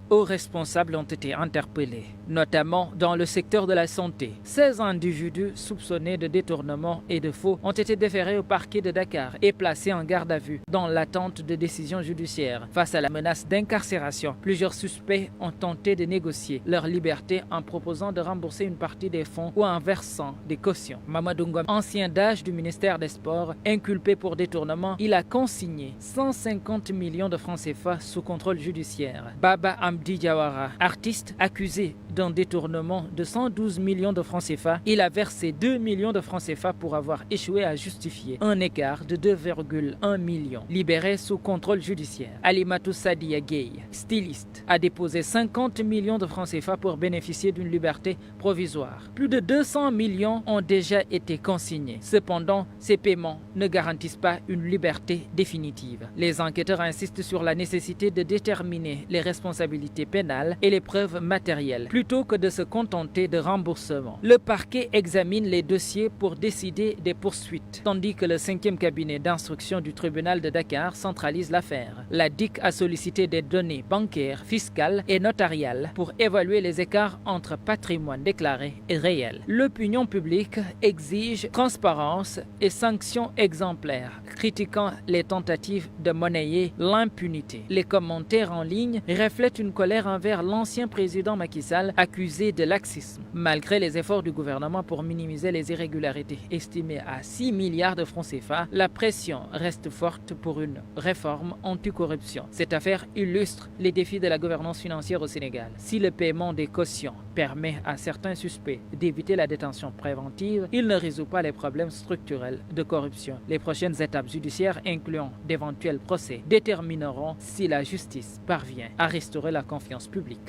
hauts responsables ont été interpellés, notamment dans le secteur de la santé. 16 individus soupçonnés de détournement et de faux ont été déférés au parquet de Dakar et placés en garde à vue dans l'attente de décisions judiciaires. Face à la menace d'incarcération, plusieurs suspects ont tenté de négocier leur liberté en proposant de rembourser une partie des fonds ou en versant des cautions. Mamadou Ngom, ancien DAGE du ministère des Sports, inculpé pour détournement, il a consigné 150 millions de francs CFA sous contrôle judiciaire. Baba Amdi Diawara, artiste accusé d'un détournement de 112 millions de francs CFA, il a versé 2 millions de francs CFA pour avoir échoué à justifier un écart de 2,1 millions. Libéré sous contrôle judiciaire, Alimatou Sadia Gueye, styliste, a déposé 50 millions de francs CFA pour bénéficier d'une liberté provisoire. Plus de 200 millions ont déjà été consignés. Cependant, ces paiements ne garantissent pas une liberté définitive. Les enquêteurs insistent sur la nécessité de déterminer les responsabilités pénales et les preuves matérielles, plutôt que de se contenter de remboursement. Le parquet examine les dossiers pour décider des poursuites, tandis que le 5e cabinet d'instruction du tribunal de Dakar centralise l'affaire. La DIC a sollicité des données bancaires, fiscales et notariales pour évaluer les écarts entre patrimoine déclaré et réel. L'opinion publique exige transparence et sanctions exemplaires, critiquant les tentatives de monnayer l'impunité. Les commentaires en ligne reflètent une colère envers l'ancien président Macky Sall, accusé de laxisme. Malgré les efforts du gouvernement pour minimiser les irrégularités estimées à 6 milliards de francs CFA, la pression reste forte pour une réforme anticorruption. Cette affaire illustre les défis de la gouvernance financière au Sénégal. Si le paiement des cautions permet à certains suspects d'éviter la détention préventive, il ne résout pas les problèmes structurels de corruption. Les prochaines étapes judiciaires, incluant d'éventuels procès, détermineront si la justice parvient à restaurer la confiance publique.